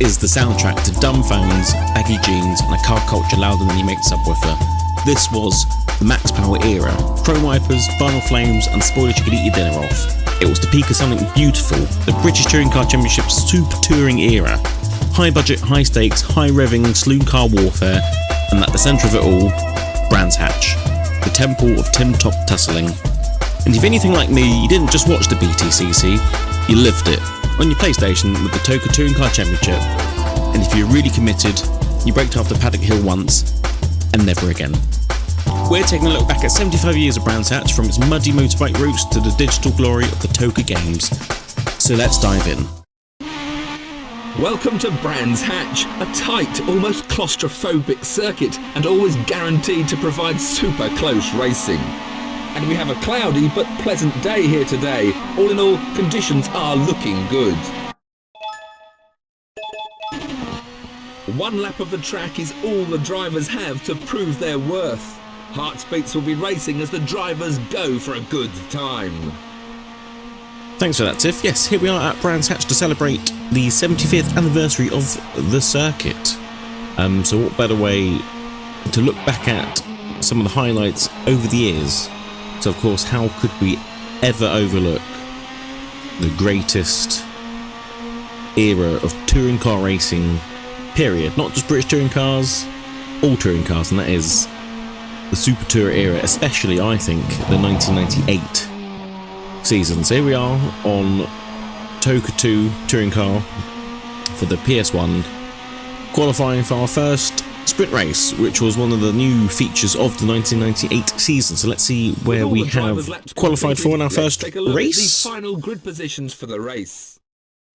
is the soundtrack to dumb phones, baggy jeans, and a car culture louder than you make the subwoofer. This was the max power era. Chrome wipers, vinyl flames, and spoilers you could eat your dinner off. It was the peak of something beautiful, the British Touring Car Championship's super touring era. High budget, high stakes, high revving, saloon car warfare, and at the centre of it all, Brands Hatch, the temple of tin-top tussling. And if anything like me, you didn't just watch the BTCC, you lived it. On your PlayStation with the Toca Touring Car Championship. And if you're really committed, you braked after Paddock Hill once, and never again. We're taking a look back at 75 years of Brands Hatch, from its muddy motorbike roots to the digital glory of the Toca games. So let's dive in. Welcome to Brands Hatch, a tight, almost claustrophobic circuit, and always guaranteed to provide super close racing. And we have a cloudy but pleasant day here today. All in all, conditions are looking good. One lap of the track is all the drivers have to prove their worth. Heartbeats will be racing as the drivers go for a good time. Thanks for that, Tiff. Yes, here we are at Brands Hatch to celebrate the 75th anniversary of the circuit. So what better way to look back at some of the highlights over the years. So of course, how could we ever overlook the greatest era of touring car racing, period. Not just British touring cars, all touring cars, and that is the Super Tourer era, especially, I think, the 1998 season. So here we are on Toca 2 touring car for the PS1, qualifying for our first sprint race, which was one of the new features of the 1998 season. So let's see where we have qualified for in our first race. The final grid positions for the race.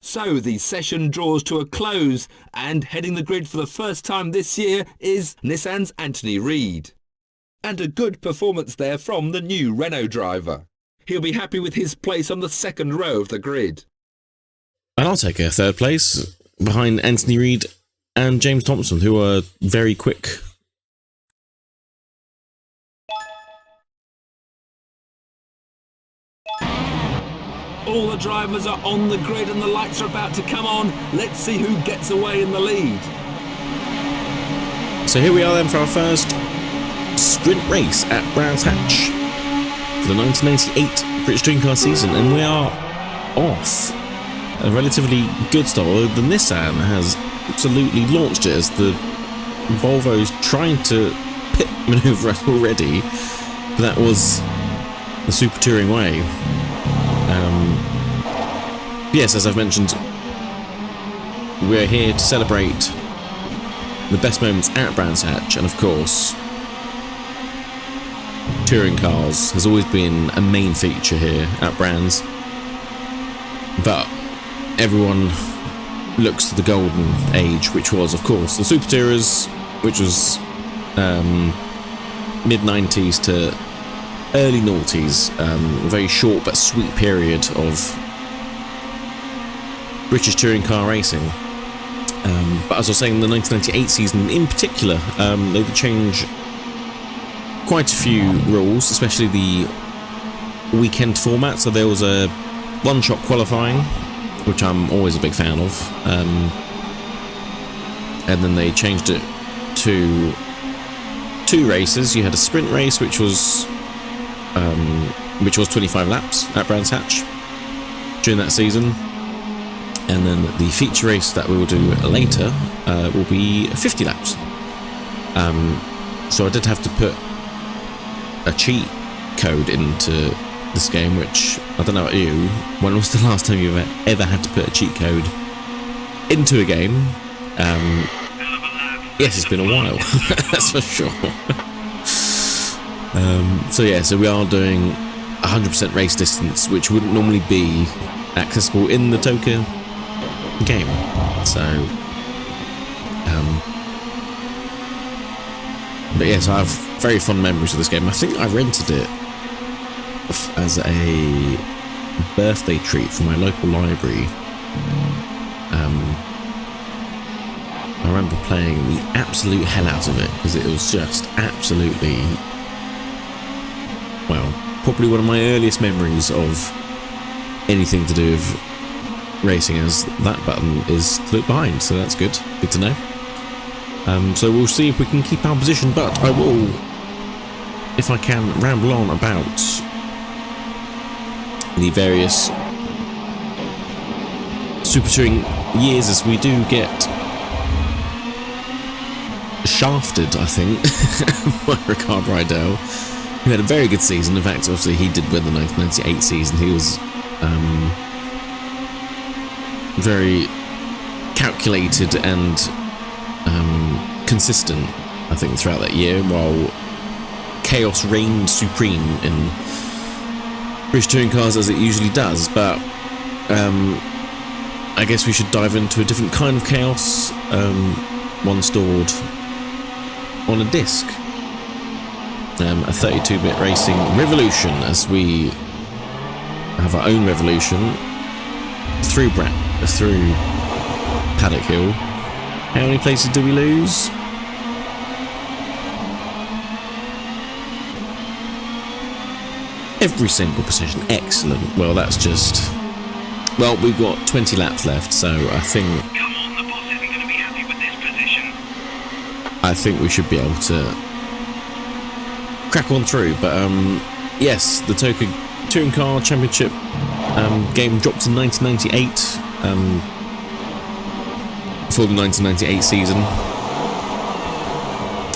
So the session draws to a close, and heading the grid for the first time this year is Nissan's Anthony Reid. And a good performance there from the new Renault driver. He'll be happy with his place on the second row of the grid. And I'll take a third place behind Anthony Reid and James Thompson, who are very quick. All the drivers are on the grid and the lights are about to come on. Let's see who gets away in the lead. So here we are then for our first sprint race at Brands Hatch for the 1998 British Touring Car season, and we are off. A relatively good start, although the Nissan has absolutely launched it as the Volvo's trying to pit manoeuvre us already. But that was the Super Touring way. Yes, as I've mentioned, we're here to celebrate the best moments at Brands Hatch, and of course, touring cars has always been a main feature here at Brands. But everyone looks to the golden age, which was, of course, the Supertourers, which was mid-90s to early noughties, a very short but sweet period of British touring car racing. But as I was saying, the 1998 season in particular, they did change quite a few rules, especially the weekend format. So there was a one-shot qualifying, which I'm always a big fan of, and then they changed it to two races. You had a sprint race, which was 25 laps at Brands Hatch during that season, and then the feature race that we will do later will be 50 laps. So I did have to put a cheat code into this game, which, I don't know about you, when was the last time you ever had to put a cheat code into a game? Yes, it's been a while, that's for sure. So we are doing 100% race distance, which wouldn't normally be accessible in the Toca game. So, but yes, I have very fond memories of this game. I think I rented it as a birthday treat for my local library. I remember playing the absolute hell out of it because it was just absolutely, well, probably one of my earliest memories of anything to do with racing, as that button is to look behind, so that's good to know. So we'll see if we can keep our position, but I will, if I can, ramble on about the various Super Touring years, as we do get shafted, I think, by Ricard Rydell, who had a very good season. In fact, obviously he did win the 1998 season. He was very calculated and consistent, I think, throughout that year, while chaos reigned supreme in British touring cars, as it usually does. But I guess we should dive into a different kind of chaos, one stored on a disc, a 32-bit racing revolution, as we have our own revolution through Paddock Hill. How many places do we lose? Every single position. Excellent. Well, that's just... Well, we've got 20 laps left, so I think... Come on, the boss isn't going to be happy with this position. I think we should be able to crack on through. But, yes, the Toca Touring Car Championship game dropped in 1998, for the 1998 season,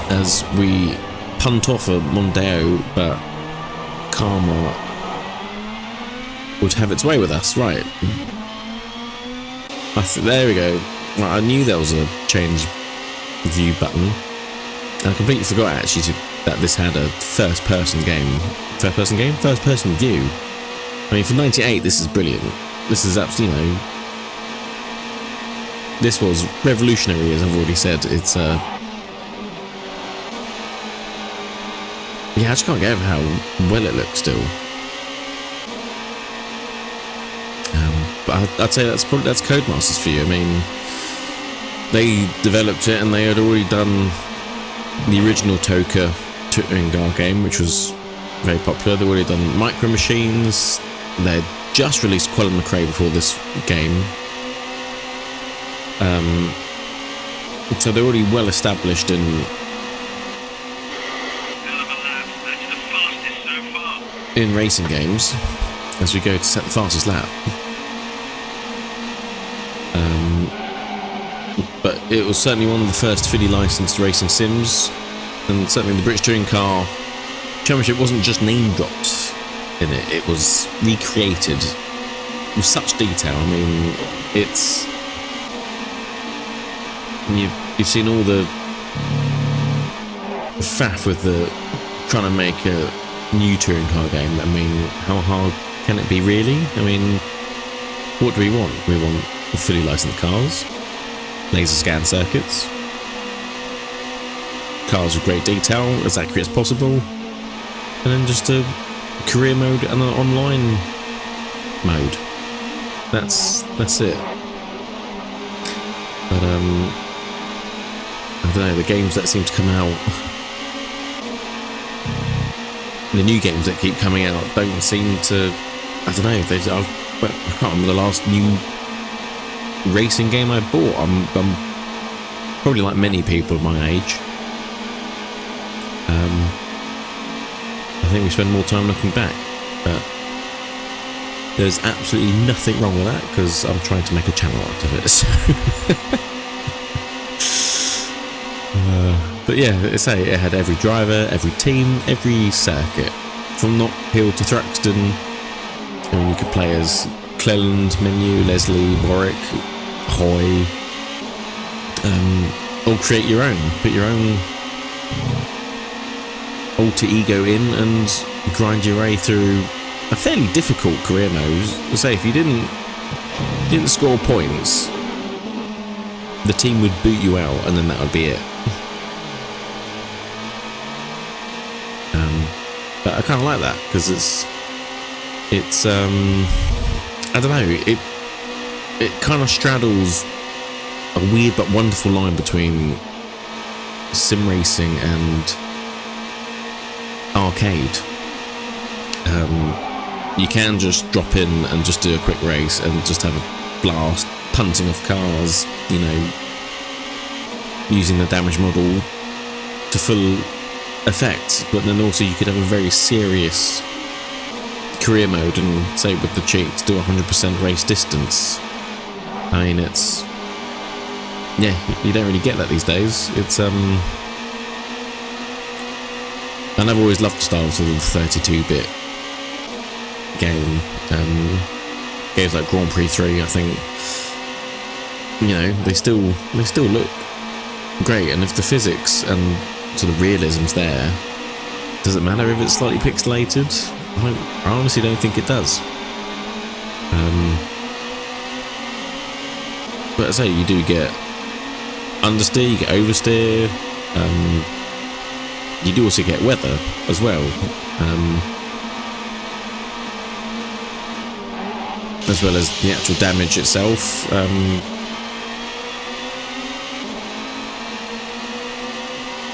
as we punt off a Mondeo, but karma would have its way with us. Right, there we go. Right, I knew there was a change view button. I completely forgot actually that this had a first-person view. I mean, for 98, this is brilliant. This is absolutely, you know, this was revolutionary, as I've already said. It's yeah, I just can't get over how well it looks still. But I'd say that's Codemasters for you. I mean, they developed it, and they had already done the original Toca touring car game, which was very popular. They'd already done Micro Machines. They'd just released Quali before this game. So they're already well established in racing games, as we go to set the fastest lap. But it was certainly one of the first fully licensed racing sims, and certainly the British Touring Car Championship wasn't just name dropped in it, it was recreated with such detail. I mean, it's... You've seen all the faff with the trying to make a new touring car game. I mean, how hard can it be, really? I mean, what do we want? We want fully licensed cars, laser scan circuits, cars with great detail, as accurate as possible, and then just a career mode and an online mode. That's it. But I don't know, the games that seem to come out, the new games that keep coming out, don't seem to, I don't know, I can't remember the last new racing game I bought. I'm probably like many people of my age. I think we spend more time looking back, but there's absolutely nothing wrong with that, because I'm trying to make a channel out of it, so. But yeah, I say it had every driver, every team, every circuit, from Knott Hill to Thruxton. I mean, you could play as Cleland, Menu, Leslie, Warwick, Hoy, or create your own, put your own alter ego in and grind your way through a fairly difficult career mode. I say, if you didn't score points, the team would boot you out, and then that would be it. But I kind of like that, because it's I don't know, it kind of straddles a weird but wonderful line between sim racing and arcade. You can just drop in and just do a quick race and just have a blast, punting off cars, you know, using the damage model to full effect. But then also you could have a very serious career mode and say with the cheats do 100% race distance. I mean, it's, yeah, you don't really get that these days. It's and I've always loved the style of the 32-bit game. Games like Grand Prix 3, I think, you know, they still look great, and if the physics and sort of realism's there, does it matter if it's slightly pixelated? I honestly don't think it does. But as I say, you do get understeer, you get oversteer, you do also get weather as well, as well as the actual damage itself.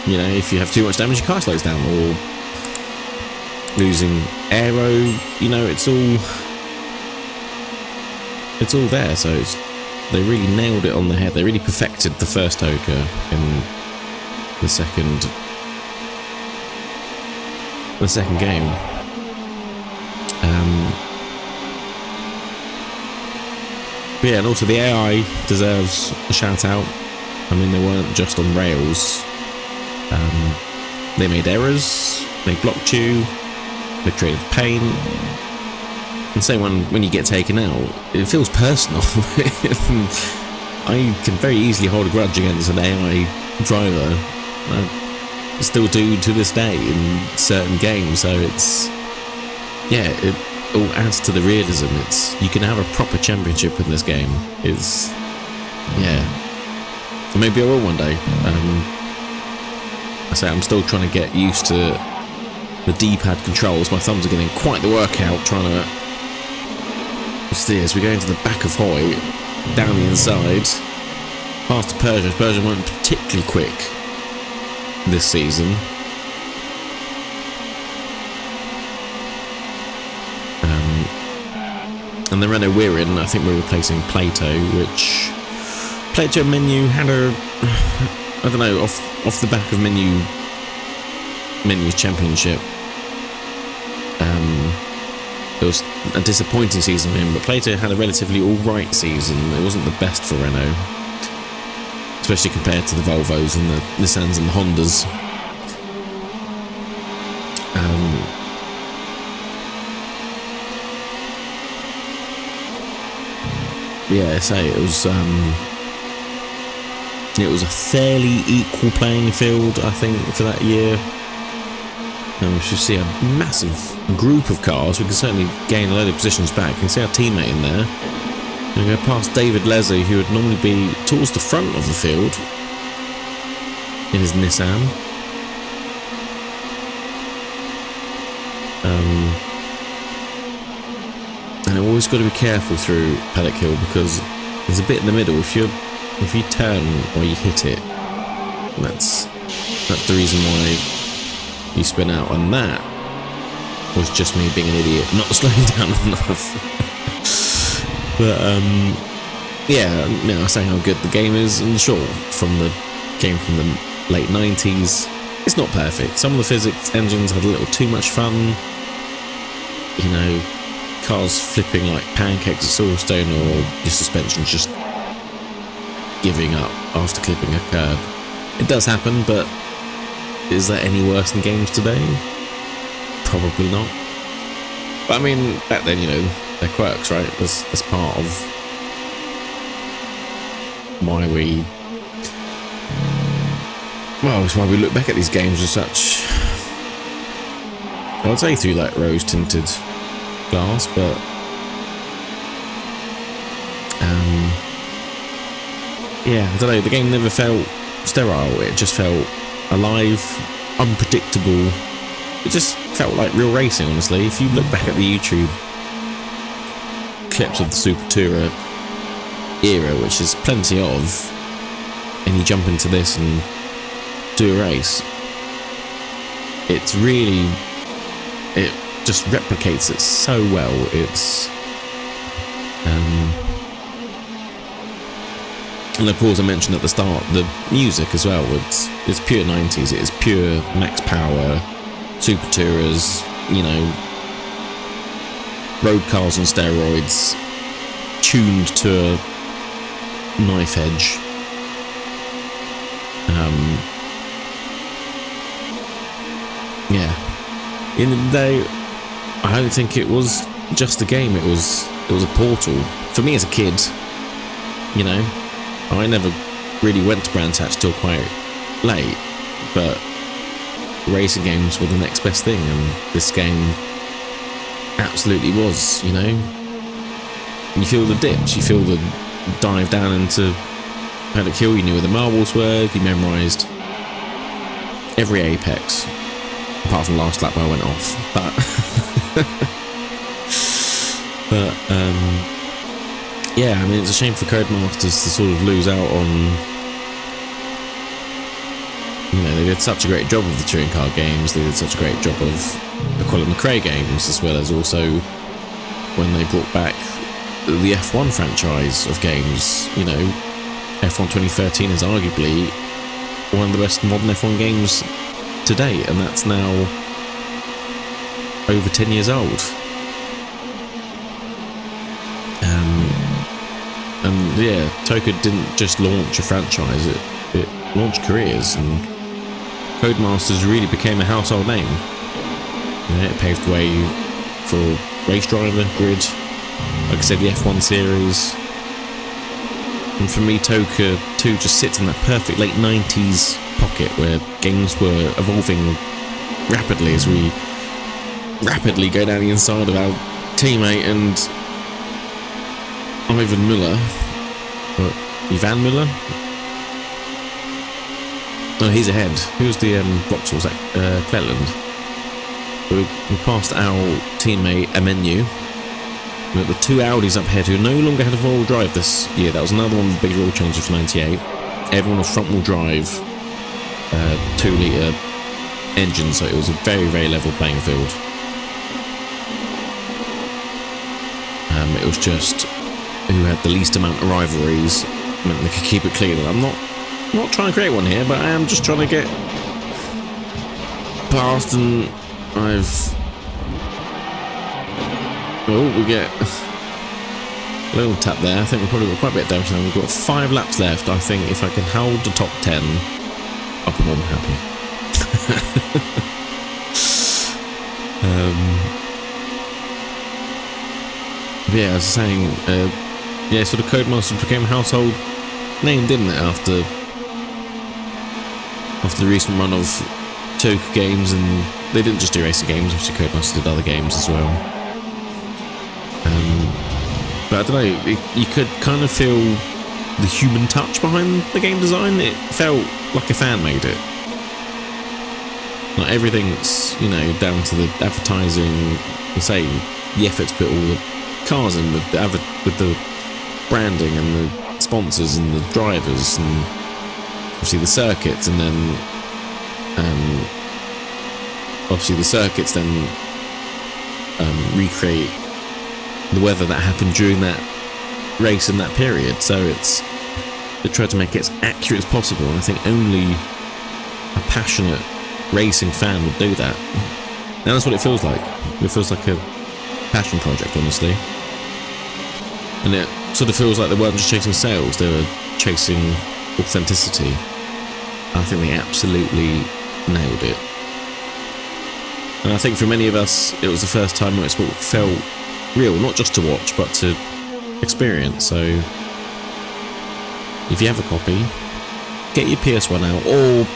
You know, if you have too much damage, your car slows down, or losing aero, you know, it's all there. So they really nailed it on the head. They really perfected the first Toca in the second game. But yeah, and also the AI deserves a shout out. I mean, they weren't just on rails. They made errors, they blocked you, they created pain. And same when you get taken out, it feels personal. I can very easily hold a grudge against an AI driver. I still do to this day in certain games, so it's, yeah, it all adds to the realism. It's, you can have a proper championship in this game. It's, yeah. And maybe I will one day. I say I'm still trying to get used to the D-pad controls. My thumbs are getting quite the workout trying to steer as we go into the back of Hoy, down the inside, past Persia. Persia went particularly quick this season. And the Renault we're in, I think we're replacing Plato, which Plato menu had a, I don't know, off the back of Menu's championship. It was a disappointing season for him, but Plato had a relatively alright season. It wasn't the best for Renault, especially compared to the Volvos and the Nissans and the Hondas. Yeah, so it was a fairly equal playing field, I think, for that year. And we should see a massive group of cars. We can certainly gain a load of positions back. You can see our teammate in there. We go past David Leslie, who would normally be towards the front of the field in his Nissan. And always got to be careful through Paddock Hill, because there's a bit in the middle. If you turn or you hit it, that's the reason why you spin out. And that was just me being an idiot, not slowing down enough. But yeah, I say how good the game is, and sure, from the game from the late 90s, it's not perfect. Some of the physics engines had a little too much fun. You know, cars flipping like pancakes at Silverstone, or your suspension's just giving up after clipping a curb. It does happen, but is that any worse than games today? Probably not. But I mean, back then, you know, they're quirks, right? That's part of why we, well, it's why we look back at these games with such, I'd say through like rose-tinted glass, but yeah, I don't know, the game never felt sterile. It just felt alive, unpredictable. It just felt like real racing, honestly. If you look back at the YouTube clips of the Supertourer era, which is plenty of, and you jump into this and do a race, it's really, it just replicates it so well. It's And of course, I mentioned at the start the music as well. It's pure 90s. It is pure Max Power, Supertourers, you know, road cars on steroids, tuned to a knife edge. Yeah. In the day, I don't think it was just a game. It was a portal for me as a kid. You know, I never really went to Brands Hatch till quite late, but racing games were the next best thing, and this game absolutely was. You know, you feel the dips, you feel the dive down into Paddock Hill. You knew where the marbles were. You memorised every apex, apart from the last lap where I went off. But yeah, I mean, it's a shame for Codemasters to sort of lose out on. You know, they did such a great job of the touring car games. They did such a great job of the Colin McRae games, as well as also when they brought back the F1 franchise of games. You know, F1 2013 is arguably one of the best modern F1 games to date, and that's now over 10 years old. And yeah, Toca didn't just launch a franchise, it launched careers, and Codemasters really became a household name. You know, it paved the way for Race Driver, Grid, like I said, the F1 series. And for me, Toca 2 just sits in that perfect late 90s pocket where games were evolving rapidly as we rapidly go down the inside of our teammate and Ivan Müller, or Ivan Müller? Oh, he's ahead. Who's the Vauxhall? Was that Cleland? We passed our teammate Amenu. We've got the two Audis up ahead who no longer had a four-wheel drive this year. That was another one of the big rule changes for 98. Everyone was front-wheel drive, 2-litre engine, so it was a very, very level playing field. It was just who had the least amount of rivalries meant they could keep it clean. And I'm not trying to create one here, but I am just trying to get past, and we get a little tap there. I think we've probably got quite a bit of damage now. We've got 5 laps left. I think if I can hold the top 10, I'll be more than happy. Yeah, as I was saying, yeah, sort of Codemasters became a household name, didn't it, after the recent run of Toca games, and they didn't just do racing games, obviously Codemasters did other games as well. But I don't know, you could kind of feel the human touch behind the game design. It felt like a fan made it. Like everything's, you know, down to the advertising, say the efforts put all the cars in with the branding and the sponsors and the drivers and obviously the circuits, and then obviously the circuits then recreate the weather that happened during that race in that period. So they tried to make it as accurate as possible, and I think only a passionate racing fan would do that. And that's what it feels like. It feels like a passion project, honestly. And it sort of feels like they weren't just chasing sales, they were chasing authenticity. I think they absolutely nailed it. And I think for many of us, it was the first time motorsport felt real, not just to watch, but to experience. So if you have a copy, get your PS1 out, or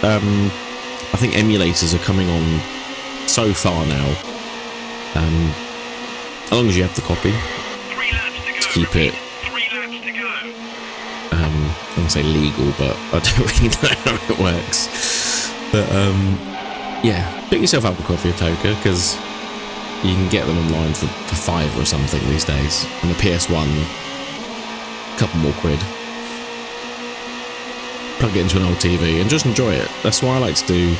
I think emulators are coming on so far now. As long as you have the copy, to keep it, I'm going to say legal, but I don't really know how it works. But yeah, pick yourself up a copy of Toca, because you can get them online for £5 or something these days, and the PS1, a couple more quid. Plug it into an old TV and just enjoy it. That's what I like to do.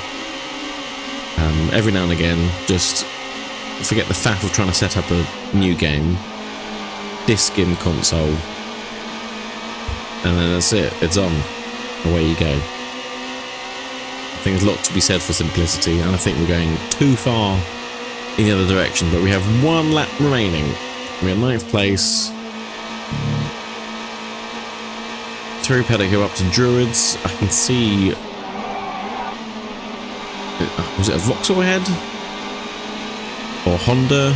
Every now and again, just forget the faff of trying to set up a new game, disc in console, And then that's it, it's on. Away you go. I think there's a lot to be said for simplicity, and I think we're going too far in the other direction, but we have 1 lap remaining. We're in 9th place. Through Paddock Hill up to Druids. I can see... was it a Vauxhall ahead? Or Honda?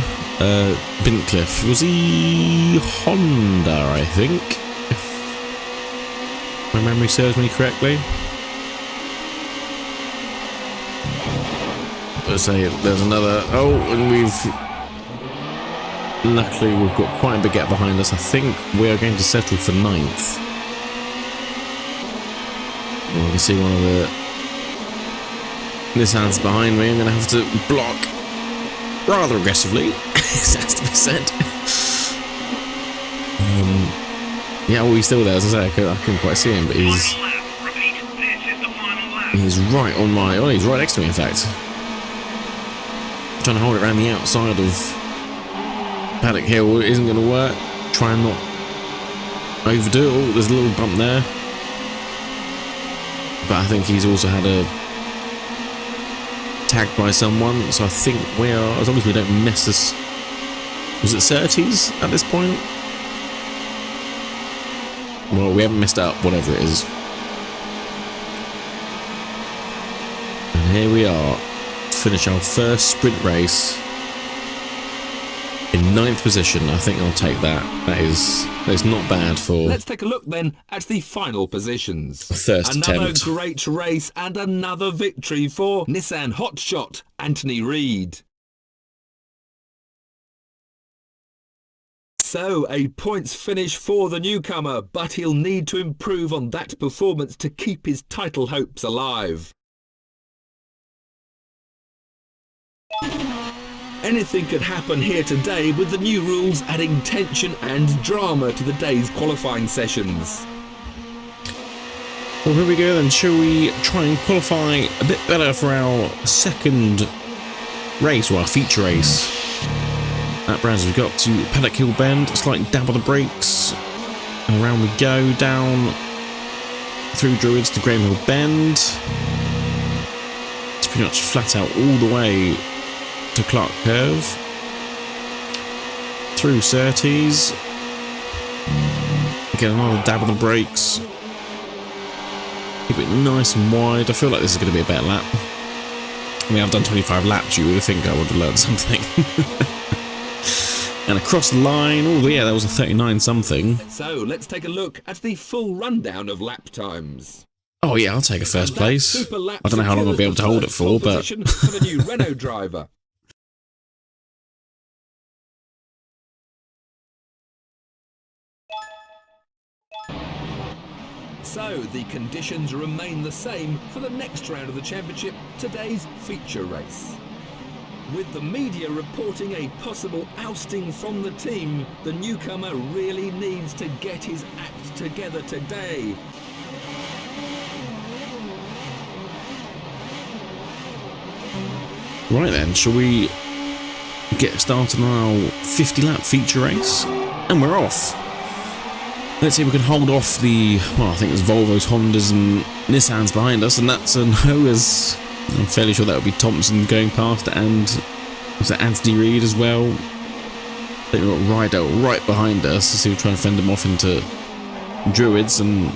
Bincliffe. Was he Honda, I think? If my memory serves me correctly. Let's say there's another... Oh, and luckily we've got quite a big gap behind us. I think we are going to settle for 9th. And we can see one of the Nissans behind me. I'm going to have to block rather aggressively, it has to be said. Yeah, well, he's still there, as I say. I couldn't quite see him, but he's... Final lap. Repeat, this is the final lap. He's right on my... Oh, he's right next to me, in fact. Trying to hold it around the outside of Paddock Hill isn't going to work. Try and not overdo it. Oh, there's a little bump there. But I think he's also had a tagged by someone, so I think we are, as long as we don't mess this... Was it Surtees at this point? Well, we haven't messed up, whatever it is. And here we are, to finish our first sprint race in 9th position. I think I'll take that. That's not bad for... Let's take a look then at the final positions. First another attempt. Great race and another victory for Nissan hotshot Anthony Reid. So, a points finish for the newcomer, but he'll need to improve on that performance to keep his title hopes alive. Anything could happen here today, with the new rules adding tension and drama to the day's qualifying sessions. Well, here we go then. Shall we try and qualify a bit better for our second race, or our feature race? At Brands, we've got to Paddock Hill Bend, slight dab on the brakes, and around we go, down through Druids to Graham Hill Bend. It's pretty much flat out all the way to Clark Curve, through Surtees, get another dab on the brakes, keep it nice and wide. I feel like this is going to be a better lap. I mean, I've done 25 laps, you would think I would have learned something. And across the line, oh yeah, that was a 39 something. So let's take a look at the full rundown of lap times. Oh yeah, I'll take a first place. I don't know how long I'll be able to hold it for, but... for the new Renault driver. So, the conditions remain the same for the next round of the championship, today's feature race. With the media reporting a possible ousting from the team, the newcomer really needs to get his act together today. Right then, shall we get started on our 50 lap feature race? And we're off. Let's see if we can hold off the, well, I think it's Volvos, Hondas and Nissans behind us, and that's a no, as I'm fairly sure that would be Thompson going past, and was it Anthony Reid as well? I think we've got Rido right behind us, so we'll try and fend him off into Druids and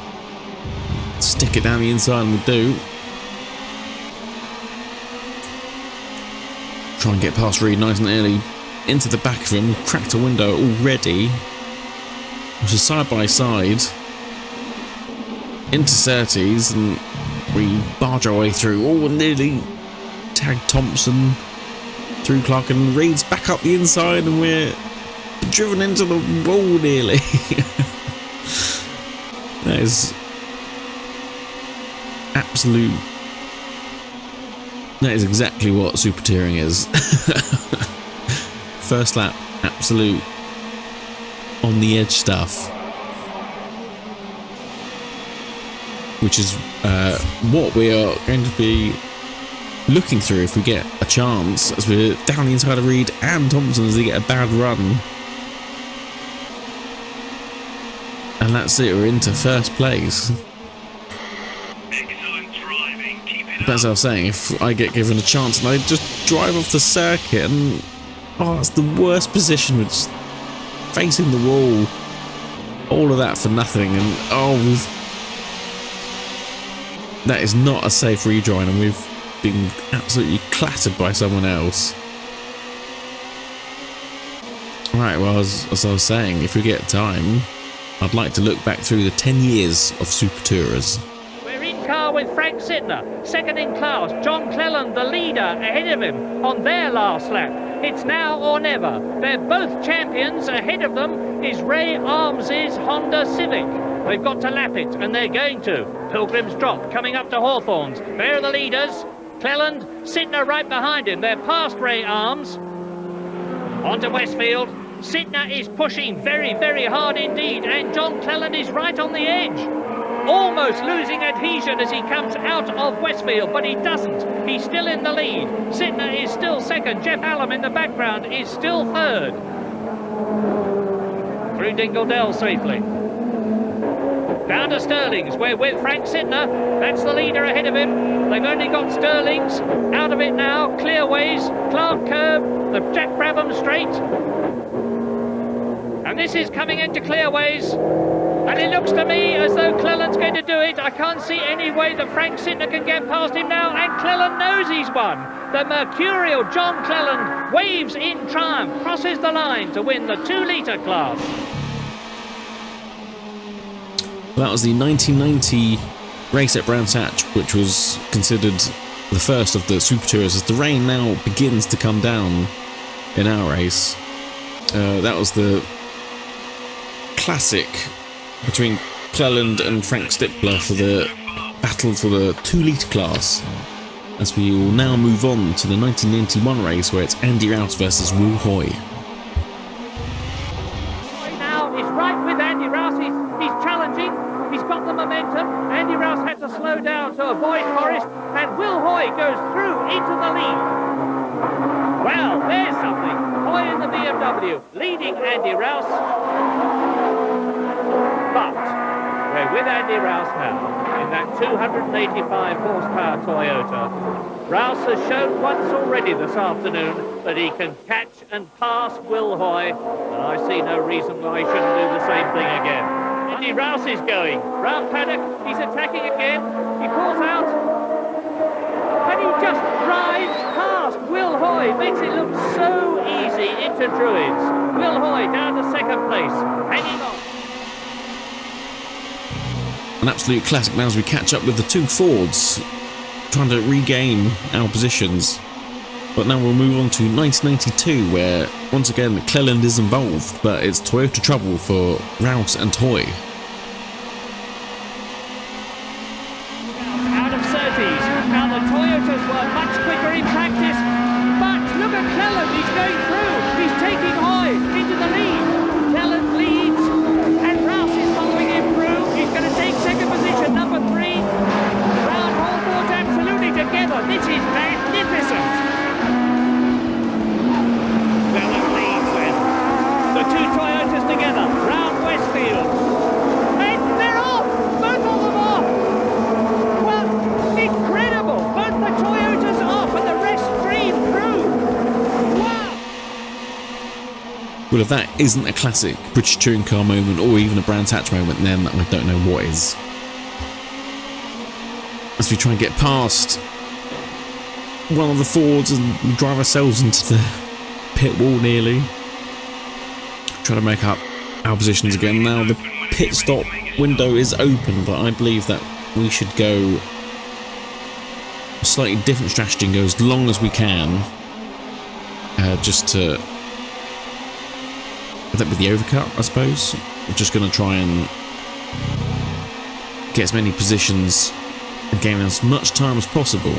stick it down the inside, and we'll do. Try and get past Reid nice and early into the back of him. We've cracked a window already. Which is side by side into Surtees, and we barge our way through. Oh, nearly tagged Thompson through Clark, and Reid's back up the inside, and we're driven into the wall nearly. That is absolute. That is exactly what super touring is. First lap, absolute on the edge stuff, which is what we are going to be looking through if we get a chance, as we're down the inside of Reid and Thompson as they get a bad run. And that's it, we're into first place. Excellent driving. Keep it But as I up. was saying, if I get given a chance and I just drive off the circuit and... Oh, it's the worst position, it's facing the wall. All of that for nothing, and that is not a safe rejoin, and we've been absolutely clattered by someone else. Right, well, as I was saying, if we get time, I'd like to look back through the 10 years of Supertourers. We're in car with Frank Sittner, second in class. John Cleland, the leader, ahead of him on their last lap. It's now or never. They're both champions. Ahead of them is Ray Arms's Honda Civic. They've got to lap it, and they're going to. Pilgrim's Drop coming up to Hawthorns. There are the leaders. Cleland, Sittner right behind him. They're past Ray Arms. On to Westfield. Sittner is pushing very, very hard indeed, and John Cleland is right on the edge. Almost losing adhesion as he comes out of Westfield, but he doesn't. He's still in the lead. Sittner is still second. Jeff Allam in the background is still third. Through Dingledell safely. Down to Sterling's. We're with Frank Sittner. That's the leader ahead of him. They've only got Sterling's out of it now. Clearways, Clark Curve, the Jack Brabham straight. And this is coming into Clearways. And it looks to me as though Cleland's going to do it. I can't see any way that Frank Sittner can get past him now. And Cleland knows he's won. The mercurial John Cleland waves in triumph, crosses the line to win the 2-litre class. That was the 1990 race at Brands Hatch, which was considered the first of the Supertourers, as the rain now begins to come down in our race. That was the classic between Cleland and Frank Stippler for the battle for the 2-litre class, as we will now move on to the 1991 race, where it's Andy Rouse versus Will Hoy. Now is right with Andy Rouse. He's challenging. He's got the momentum. Andy Rouse had to slow down to avoid Forrest, and Will Hoy goes through into the lead. Well, there's something. Hoy in the BMW, leading Andy Rouse. But we're with Andy Rouse now in that 285 horsepower Toyota. Rouse has shown once already this afternoon that he can catch and pass Will Hoy, and I see no reason why he shouldn't do the same thing again. Andy Rouse is going. Round paddock, he's attacking again. He pulls out, and he just drives past Will Hoy. Makes it look so easy into Druids. Will Hoy down to second place, hanging on. An absolute classic now as we catch up with the two Fords, trying to regain our positions. But now we'll move on to 1992, where once again Cleland is involved, but it's Toyota trouble for Rouse and Hoy. Out of Surtees. Now the Toyotas were much quicker in practice, but look at Cleland, he's going through. He's taking Hoy into the lead. Cleland leads, and Rouse is following him through. He's going to take second position, number 3. Round Hawthorns absolutely together. This is magnificent. Cleland leads then. The two Toyotas together, round Westfield. And they're off! Both of them off! Well, incredible! Both the Toyotas off and the rest stream through! Wow! Well, if that isn't a classic British touring car moment, or even a Brands Hatch moment, then I don't know what is. As we try and get past one of the Fords and we drive ourselves into the pit wall nearly. Trying to make up our positions again. Now the pit stop window is open, but I believe that we should go a slightly different strategy and go as long as we can, just to with the overcut, I suppose. We're just going to try and get as many positions and gain as much time as possible.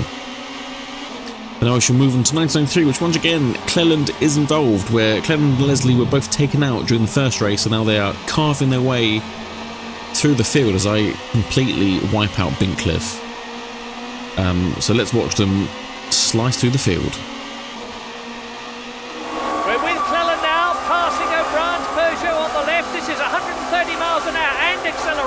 And now we shall move on to 1993, which once again Cleland is involved, where Cleland and Leslie were both taken out during the first race, and now they are carving their way through the field as I completely wipe out Bincliffe. So let's watch them slice through the field. We're with Cleland now, passing O'Brien's Peugeot on the left. This is 130 miles an hour.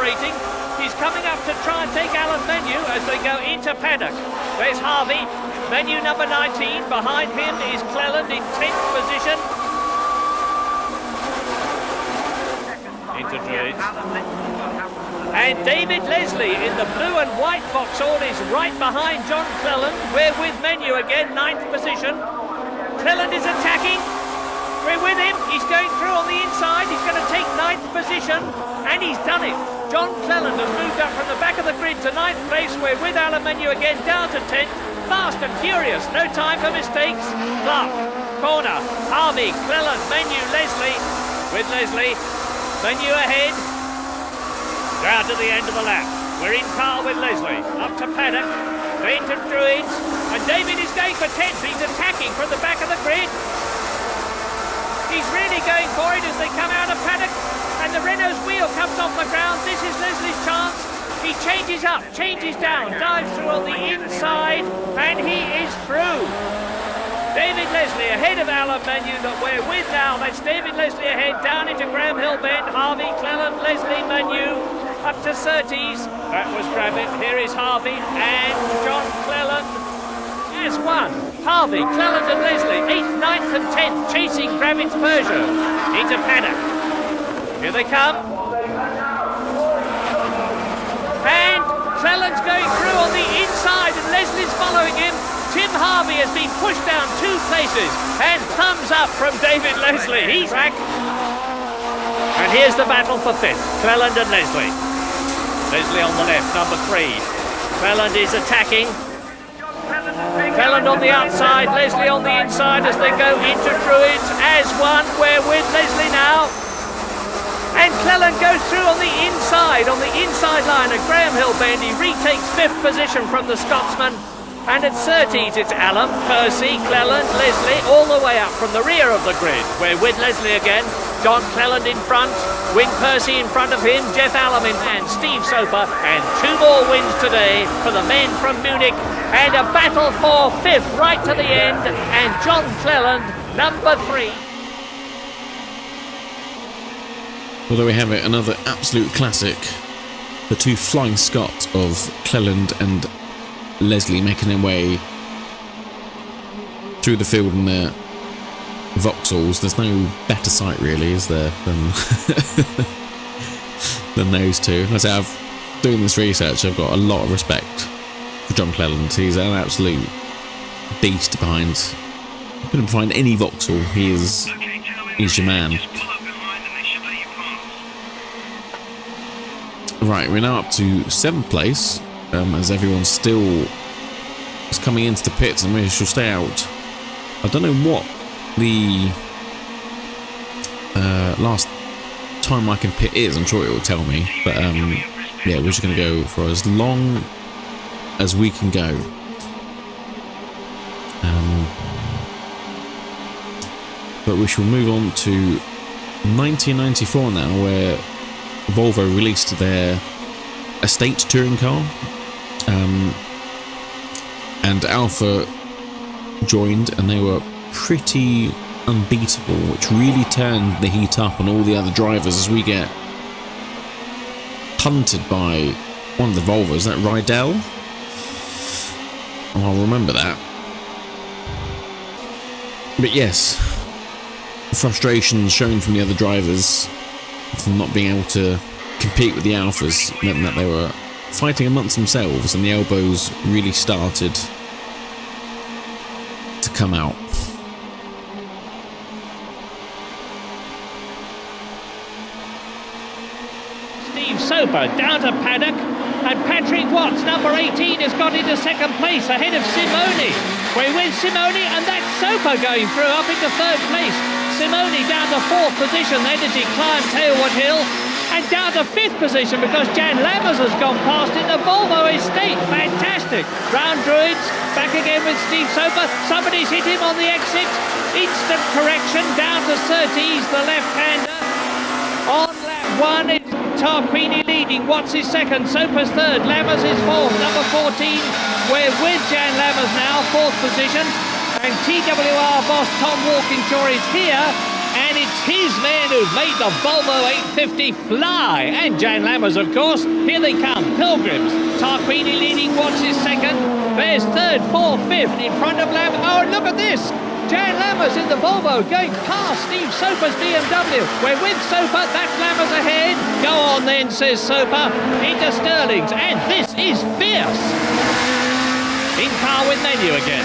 concentrating. He's coming up to try and take Alan Menu as they go into paddock. There's Harvey, Menu number 19. Behind him is Cleland in 10th position. Into Druids. And David Leslie in the blue and white Vauxhall is right behind John Cleland. We're with Menu again, 9th position. Cleland is attacking. We're with him. He's going through on the inside. He's going to take 9th position. And he's done it. John Cleland has moved up from the back of the grid to 9th place. We're with Alan Menu again, down to 10th. Fast and furious. No time for mistakes. Clark, corner. Harvey, Cleland, Menu, Leslie. With Leslie. Menu ahead. Down to the end of the lap. We're in car with Leslie. Up to paddock. Into Druids. And David is going for 10th. He's attacking from the back of the grid. He's really going for it as they come out of paddock. And the Renault's wheel comes off the ground. This is Leslie's chance. He changes up, changes down, dives through on the inside. And he is through. David Leslie ahead of Alan Menu that we're with now. That's David Leslie ahead down into Graham Hill Bend. Harvey, Cleland, Leslie, Menu up to Surtees. That was Gravitt. Here is Harvey and John Cleland has won. Harvey, Cleland and Leslie 8th, 9th and 10th chasing Gravitt's Peugeot into paddock. Here they come. And Cleland's going through on the inside and Leslie's following him. Tim Harvey has been pushed down 2 places and thumbs up from David Leslie. He's back. And here's the battle for 5th. Cleland and Leslie. Leslie on the left, number 3. Cleland is attacking. Cleland on the outside, Leslie on the inside as they go into Druids as one. We're with Leslie now. And Cleland goes through on the inside line at Graham Hill Bend. He retakes 5th position from the Scotsman. And at Surtees it's Allen, Percy, Cleland, Leslie, all the way up from the rear of the grid. We're with Leslie again. John Cleland in front, Wing Percy in front of him, Jeff Allen in and Steve Soper. And 2 more wins today for the men from Munich. And a battle for 5th right to the end. And John Cleland, number 3. Well, there we have it, another absolute classic. The 2 flying Scots of Cleland and Leslie making their way through the field in their Vauxhalls. There's no better sight, really, is there, than those 2. As I've doing this research, I've got a lot of respect for John Cleland. He's an absolute beast behind. You couldn't find any Vauxhall. He's your man. Right, we're now up to 7th place. As everyone's still is coming into the pits and we shall stay out. I don't know what the last time I can pit is. I'm sure it will tell me, but yeah, we're just going to go for as long as we can go. But we shall move on to 1994 now, where Volvo released their estate touring car. And Alpha joined and they were pretty unbeatable, which really turned the heat up on all the other drivers as we get punted by one of the Volvos. Is that Rydell? Oh, I'll remember that. But yes, frustration shown from the other drivers from not being able to compete with the Alphas meant that they were fighting amongst themselves, and the elbows really started to come out. Steve Soper down to paddock, and Patrick Watts, number 18, has got into 2nd place ahead of Simone. We're with Simone, and that's Soper going through up into 3rd place. Simone down to 4th position then as he climbed Tailwood Hill. And down to 5th position because Jan Lammers has gone past in the Volvo estate. Fantastic. Round Druids, back again with Steve Soper. Somebody's hit him on the exit. Instant correction down to Surtees, the left-hander. On lap 1 is Tarquini leading. Watts is 2nd, Soper's 3rd, Lammers is 4th, number 14. We're with Jan Lammers now, 4th position. And TWR boss Tom Walkinshaw is here. And it's his men who've made the Volvo 850 fly. And Jan Lammers, of course. Here they come, Pilgrims. Tarquini leading, Watts is second. There's third, fourth, fifth in front of Lam. Oh, and look at this. Jan Lammers in the Volvo going past Steve Soper's BMW. We're with Soper, that's Lammers ahead. Go on then, says Soper, into Sterling's. And this is fierce. In car with Menu again.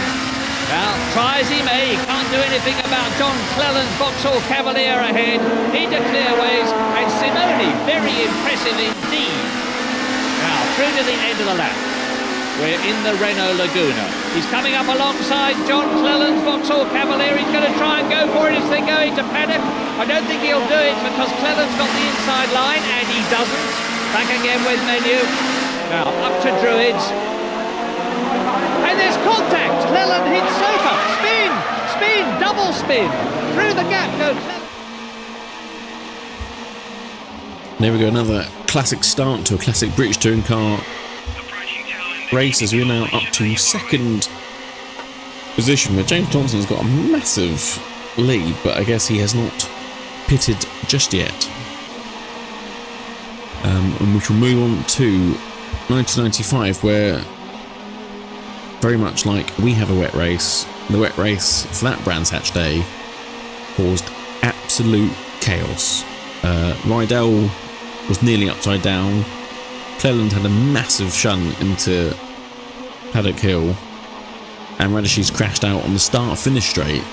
Well, try as he may, he can't do anything about John Cleland's Vauxhall Cavalier ahead. Into Clearways, and Simone, very impressive indeed. Now, through to the end of the lap. We're in the Renault Laguna. He's coming up alongside John Cleland's Vauxhall Cavalier. He's going to try and go for it as they go into paddock. I don't think he'll do it because Cleland's got the inside line, and he doesn't. Back again with Menu. Now, up to Druids. And there's contact. Cleland hits Soper. Spin, spin, double spin. Through the gap goes Cleland. There we go, another classic start to a classic British touring car race as we're now up to second position, where James Thompson's got a massive lead, but I guess he has not pitted just yet. And we shall move on to 1995, where very much like we have a wet race, the wet race for that Brands Hatch day caused absolute chaos. Rydell was nearly upside down. Cleland had a massive shunt into Paddock Hill, and Radishi's crashed out on the start-finish straight.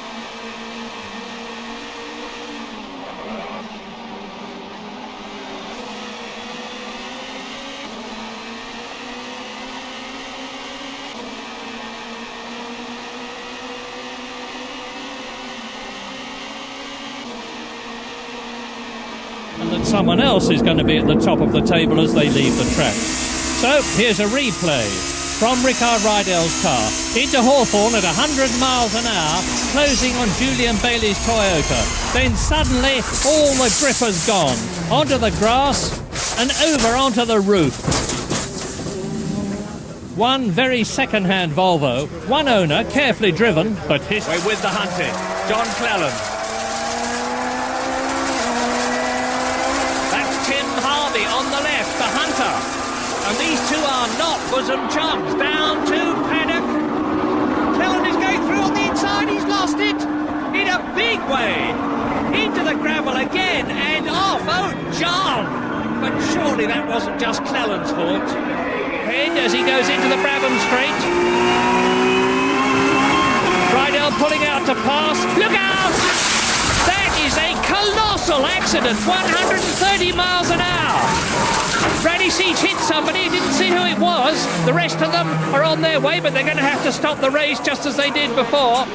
And that someone else is going to be at the top of the table as they leave the track. So here's a replay from Rickard Rydell's car into Hawthorne at 100 miles an hour, closing on Julian Bailey's Toyota. Then suddenly all the grip has gone onto the grass and over onto the roof. One very second-hand Volvo, one owner, carefully driven, but we're with the hunted, John Cleland. Harvey on the left, the Hunter. And these two are not bosom chums. Down to Paddock. Cleland is going through on the inside. He's lost it in a big way. Into the gravel again and off. Oh, John. But surely that wasn't just Cleland's fault. Head as he goes into the Brabham Straight. Rydell pulling out to pass. Look out! That is a colossal accident, 130 miles an hour. Brady Siege hit somebody, didn't see who it was. The rest of them are on their way, but they're going to have to stop the race just as they did before.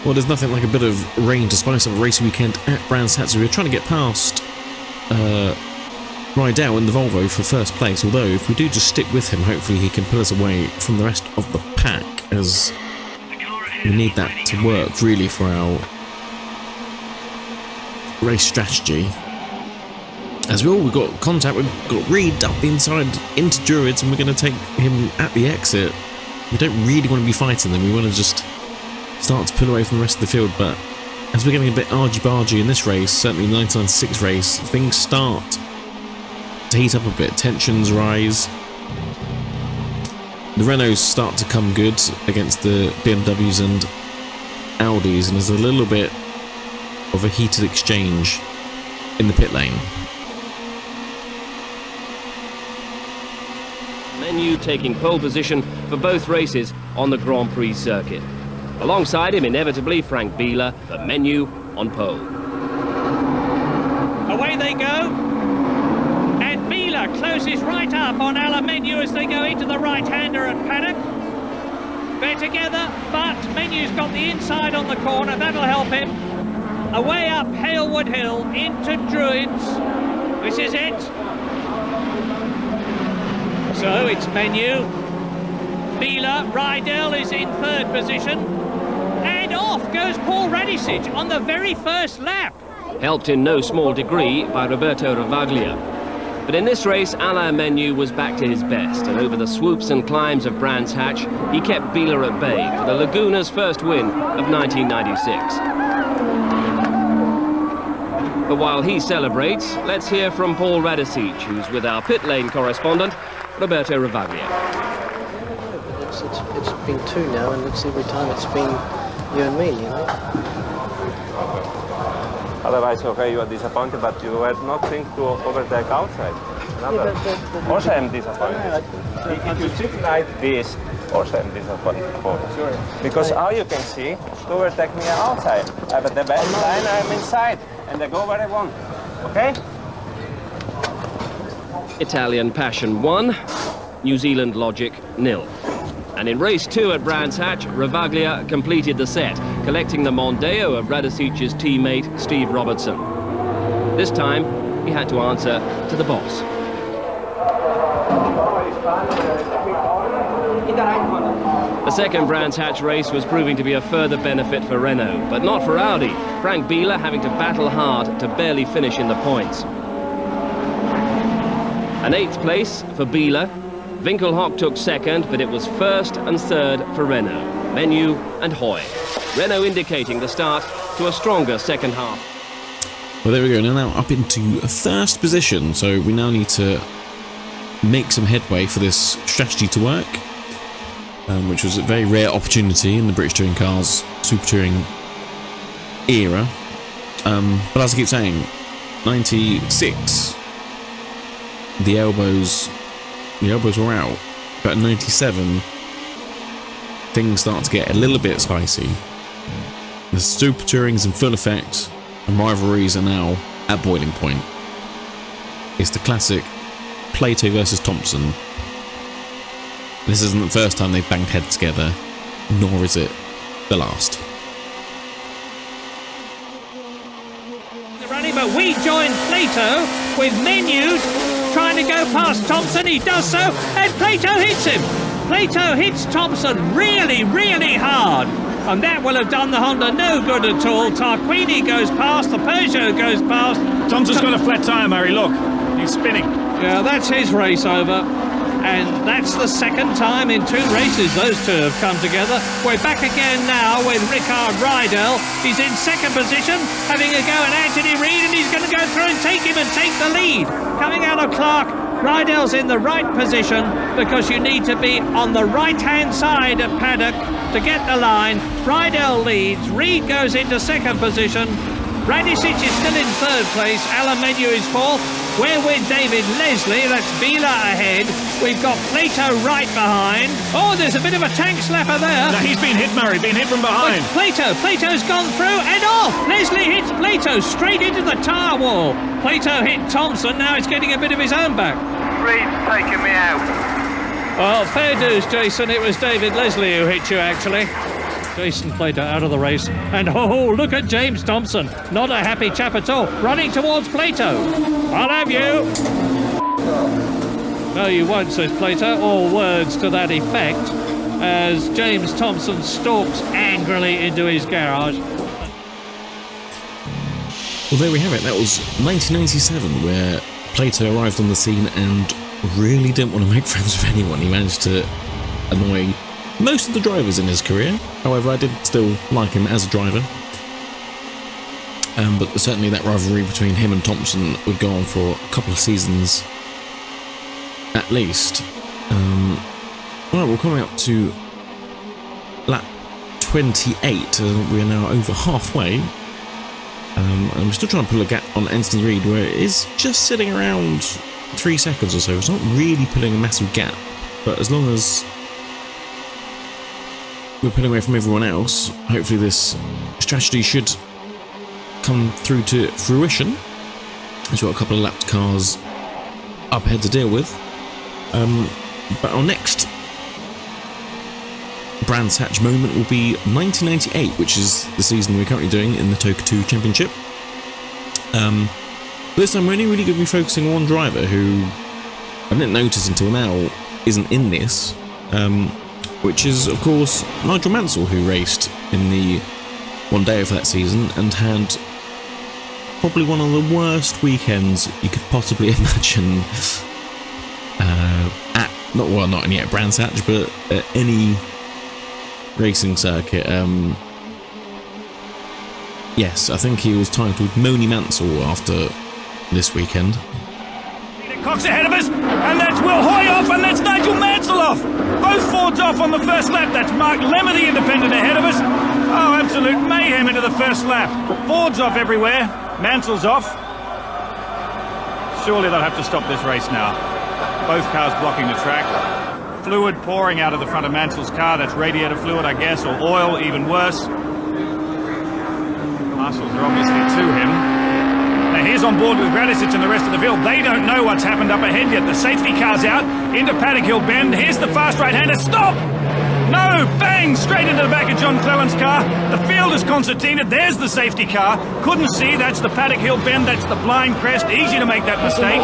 Well, there's nothing like a bit of rain to spice up a race weekend at Brands Hatch. We're trying to get past Rydell in the Volvo for first place, although if we do just stick with him, hopefully he can pull us away from the rest of the pack, as we need that to work really for our race strategy. As we've got contact, we've got Reed up the inside into Druids, and we're going to take him at the exit. We don't really want to be fighting them, we want to just start to pull away from the rest of the field, but as we're getting a bit argy-bargy in this race, certainly the 1996 race, things start to heat up a bit, tensions rise. The Renaults start to come good against the BMWs and Audis, and there's a little bit of a heated exchange in the pit lane. Menu taking pole position for both races on the Grand Prix circuit. Alongside him, inevitably, Frank Bieler, but Menu on pole. Away they go. Closes right up on Alan Menu as they go into the right-hander at Paddock. They're together, but Menu's got the inside on the corner. That'll help him. Away up Halewood Hill into Druids. This is it. So it's Menu. Bieler, Rydell is in third position. And off goes Paul Radisich on the very first lap. Helped in no small degree by Roberto Ravaglia. But in this race, Alain Menu was back to his best, and over the swoops and climbs of Brands Hatch, he kept Biela at bay for the Laguna's first win of 1996. But while he celebrates, let's hear from Paul Radicic, who's with our pit lane correspondent, Roberto Ravaglia. It's been two now, and it's every time it's been you and me, you know. Otherwise, okay, you are disappointed, but you had nothing to overtake outside. Also, I'm disappointed. If you sit like this, also I'm disappointed. Because how you can see, to overtake me outside. But the best line, I'm inside, and I go where I want. Okay? Italian Passion 1, New Zealand Logic 0. And in race 2 at Brands Hatch, Ravaglia completed the set, collecting the Mondeo of Radicic's teammate Steve Robertson. This time, he had to answer to the boss. The second Brands Hatch race was proving to be a further benefit for Renault, but not for Audi. Frank Biela having to battle hard to barely finish in the points. An 8th place for Biela. Winkelhock took second, but it was first and third for Renault, Menu and Hoy. Renault indicating the start to a stronger second half. Well, there we go. Now up into first position, so we now need to make some headway for this strategy to work, which was a very rare opportunity in the British Touring Cars Super Touring era. But as I keep saying, 96, the elbows were out, but in 97 things start to get a little bit spicy. The Super Touring's in full effect, and rivalries are now at boiling point. It's the classic Plato versus Thompson. This isn't the first time they've banged heads together, nor is it the last. But we join Plato with Menu trying to go past Thompson. He does so, and Plato hits him. Plato hits Thompson really, really hard, and that will have done the Honda no good at all. Tarquini goes past, the Peugeot goes past. Thompson's got a flat tyre, Murray, look. He's spinning. Yeah, that's his race over. And that's the second time in 2 races those two have come together. We're back again now with Rickard Rydell. He's in second position, having a go at Anthony Reid, and he's going to go through and take him and take the lead. Coming out of Clark, Rydell's in the right position because you need to be on the right-hand side at paddock to get the line. Rydell leads, Reid goes into second position. Radicic is still in third place, Alain Menu is fourth. We're with David Leslie, that's Biela ahead. We've got Plato right behind. Oh, there's a bit of a tank slapper there. No, he's been hit, Murray, been hit from behind. But Plato's gone through and off. Leslie hits Plato straight into the tyre wall. Plato hit Thompson, now he's getting a bit of his own back. Reid's taking me out. Well, fair dues, Jason, it was David Leslie who hit you, actually. Jason Plato out of the race, and oh, look at James Thompson, not a happy chap at all, running towards Plato. I'll have you. No, you won't, says Plato, or words to that effect, as James Thompson stalks angrily into his garage. Well, there we have it. That was 1997, where Plato arrived on the scene and really didn't want to make friends with anyone. He managed to annoy most of the drivers in his career. However, I did still like him as a driver. But certainly that rivalry between him and Thompson would go on for a couple of seasons at least. Right, we're coming up to lap 28. We're now over halfway. And we're still trying to pull a gap on Anthony Reid, where it is just sitting around 3 seconds or so. It's not really pulling a massive gap, but as long as we're pulling away from everyone else, hopefully this strategy should come through to fruition. We've got a couple of lapped cars up ahead to deal with. But our next Brands Hatch moment will be 1998, which is the season we're currently doing in the Toca 2 Championship. This time we're only really going to be focusing on one driver who I didn't notice until now isn't in this, which is, of course, Nigel Mansell, who raced in the Mondeo for that season and had probably one of the worst weekends you could possibly imagine. Not only at Brands Hatch, but at any racing circuit. Yes, I think he was titled Moni Mansell after this weekend. Cox ahead of us, and that's Will Hoy off, and that's Nigel Mansell off. Both Fords off on the first lap. That's Mark Lemmer, the independent, ahead of us. Oh, absolute mayhem into the first lap. Ford's off everywhere. Mansell's off. Surely they'll have to stop this race now. Both cars blocking the track. Fluid pouring out of the front of Mansell's car. That's radiator fluid, I guess, or oil, even worse. Marshals are obviously to him. Now he's on board with Radicic and the rest of the field. They don't know what's happened up ahead yet. The safety car's out into Paddock Hill Bend. Here's the fast right-hander. Stop! No! Bang! Straight into the back of John Cleland's car. The field is concertina. There's the safety car. Couldn't see. That's the Paddock Hill Bend. That's the blind crest. Easy to make that mistake.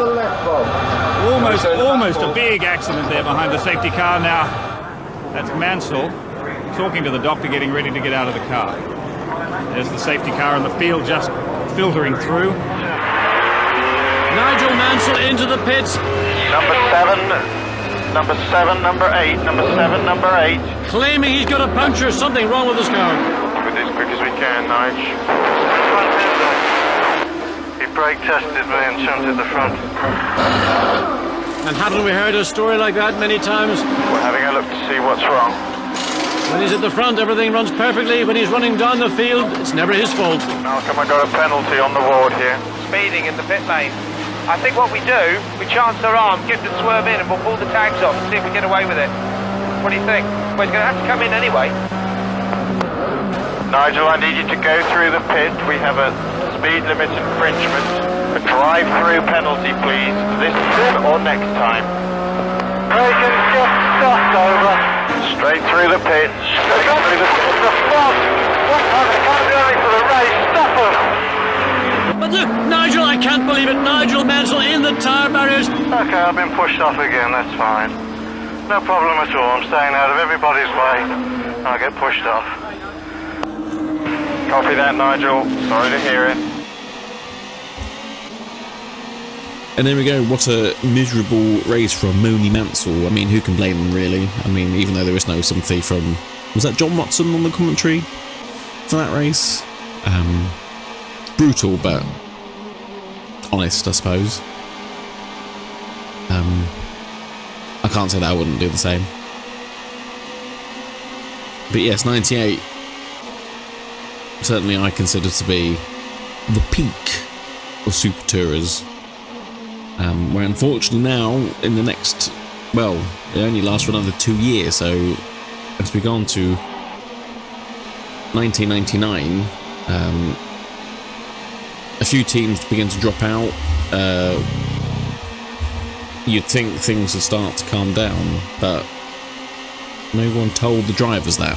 Almost a big accident there behind the safety car. Now, that's Mansell talking to the doctor, getting ready to get out of the car. There's the safety car and the field just filtering through. Nigel Mansell into the pits. Number 7, number 7, number 8, number 7, number 8. Claiming he's got a puncture, something wrong with his car. With as quick as we can, Nige. He brake tested me and shunted the front. And haven't we heard a story like that many times? We're having a look to see what's wrong. When he's at the front, everything runs perfectly. When he's running down the field, it's never his fault. Malcolm, I got a penalty on the ward here. Speeding in the pit lane. I think what we do, we chance their arm, give the swerve in, and we'll pull the tags off and see if we get away with it. What do you think? Well, he's going to have to come in anyway. Nigel, I need you to go through the pit. We have a speed limit infringement. A drive-through penalty, please. This or next time. Braking just stopped over. Straight through the pit. Straight through the pit. The front. They can't do anything for the race. Stop them. But look, Nigel, I can't believe it. Nigel Mansell in the tyre barriers. Okay, I've been pushed off again. That's fine. No problem at all. I'm staying out of everybody's way. I'll get pushed off. Copy that, Nigel. Sorry to hear it. And there we go, what a miserable race from Moni Mansell. I mean, who can blame him, really? I mean, even though there is no sympathy from... Was that John Watson on the commentary for that race? Brutal, but honest, I suppose. I can't say that I wouldn't do the same. But yes, 98, certainly I consider to be the peak of Supertourers. Where unfortunately now, in the next, well, it only lasts for another 2 years, so as we go on to 1999, a few teams begin to drop out. You'd think things would start to calm down, but no one told the drivers that.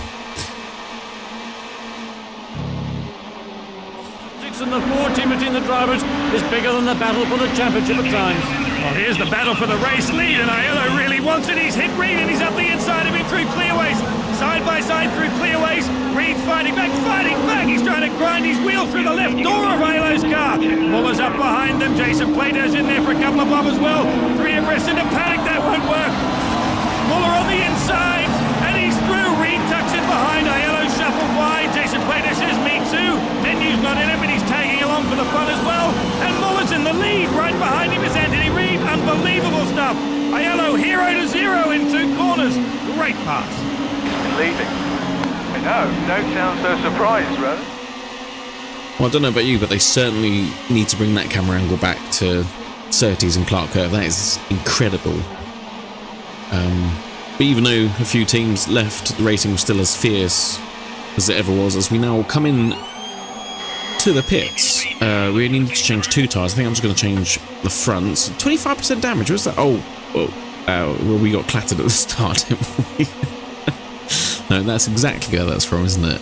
And the Ford team between the drivers is bigger than the battle for the championship at times. Well, here's the battle for the race lead, and Aiello really wants it. He's hit Reed, and he's up the inside of him through clearways. Side by side through clearways. Reed's fighting back. He's trying to grind his wheel through the left door of Aiello's car. Muller's up behind them. Jason Plato's in there for a couple of bob as well. 3 abreast into Paddock. That won't work. Muller on the inside, and he's through. Reed tucks in behind. Aiello shuffled wide. Jason Plato says, me too. Menu's not in it, but he's tagging along for the fun as well. And Muller's in the lead. Right behind him is Anthony Reed. Unbelievable stuff. Aiello 0-0 in 2 corners. Great pass. Leading. I know. Don't sound so surprised, Rowan. Well, I don't know about you, but they certainly need to bring that camera angle back to Surtees and Clark Curve. That is incredible. But even though a few teams left, the racing was still as fierce as it ever was. As we now come in to the pits, we need to change 2 tyres. I think I'm just going to change the fronts. 25% damage. What's that? Oh, well, we got clattered at the start, didn't we? No, that's exactly where that's from, isn't it?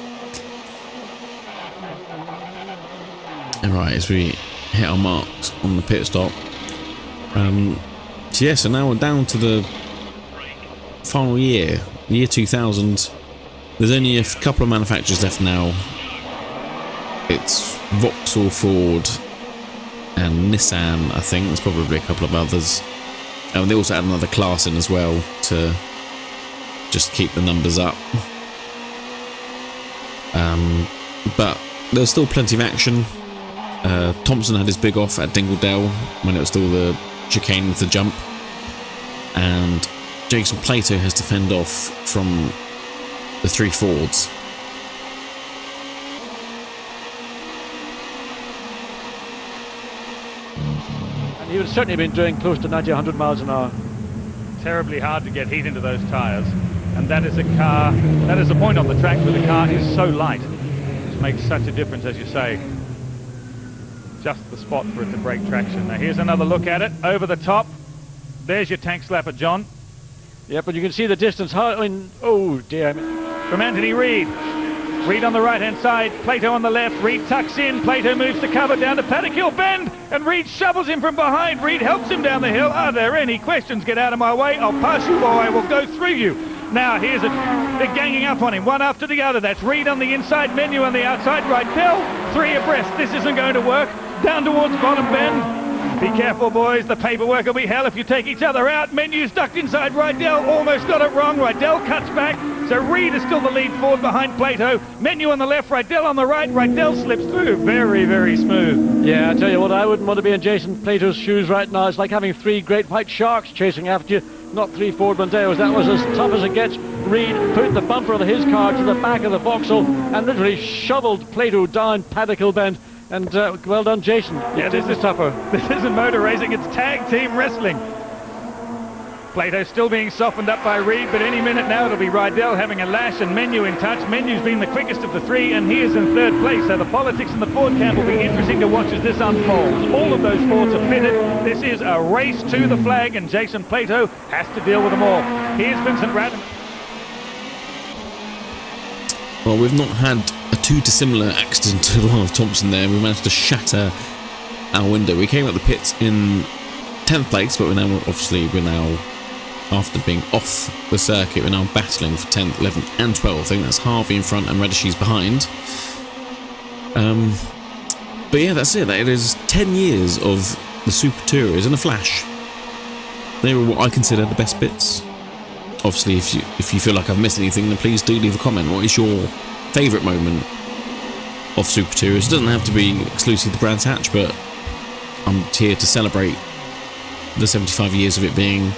Alright, as we hit our marks on the pit stop. So yeah, so now we're down to the final year, the year 2000. There's only a couple of manufacturers left now. It's Vauxhall, Ford, and Nissan, I think. There's probably a couple of others. And they also had another class in as well to just keep the numbers up. But there was still plenty of action. Thompson had his big off at Dingledale when it was still the chicane with the jump. And Jason Plato has to fend off from the 3 Fords. And he would certainly have been doing close to 90, 100 miles an hour. Terribly hard to get heat into those tyres. And that is a car, that is the point on the track where the car is so light. It makes such a difference, as you say. Just the spot for it to break traction. Now here's another look at it, over the top. There's your tank slapper, John. Yep, but you can see the distance. Oh dear. From Anthony Reid. Reid on the right-hand side, Plato on the left. Reid tucks in, Plato moves to cover down to Paddock Hill Bend, and Reid shovels him from behind. Reid helps him down the hill. Are there any questions? Get out of my way. I'll pass you or I will go through you. Now here's it. They're ganging up on him, one after the other. That's Reid on the inside, Menu on the outside, Rydell. 3 abreast. This isn't going to work. Down towards bottom bend. Be careful, boys. The paperwork will be hell if you take each other out. Menu's ducked inside Rydell. Almost got it wrong. Rydell cuts back. So Reid is still the lead forward behind Plato. Menu on the left, Rydell on the right. Rydell slips through. Very, very smooth. Yeah, I tell you what, I wouldn't want to be in Jason Plato's shoes right now. It's like having 3 great white sharks chasing after you, not 3 Ford Mondeos. That was as tough as it gets. Reid put the bumper of his car to the back of the Vauxhall and literally shoveled Plato down Paddock Hill Bend. And well done, Jason. Yeah, this is tougher. This isn't motor racing, it's tag team wrestling. Plato still being softened up by Reid, but any minute now it'll be Rydell having a lash and Menu in touch. Menu's been the quickest of the 3, and he is in 3rd place. So the politics in the Ford camp will be interesting to watch as this unfolds. All of those Fords are fitted. This is a race to the flag, and Jason Plato has to deal with them all. Here's Vincent Radham. Well, we've not had a too dissimilar accident to the one of Thompson there. We managed to shatter our window. We came up the pits in 10th place, but we're now, after being off the circuit, we're now battling for 10th, 11th and 12th. I think that's Harvey in front and Redishy's behind. But yeah, that's it. It is 10 years of the Supertourers in a flash. They were what I consider the best bits. Obviously, if you feel like I've missed anything, then please do leave a comment. What is your favourite moment of Supertourers? It doesn't have to be exclusive to Brands Hatch, but I'm here to celebrate the 75 years of it being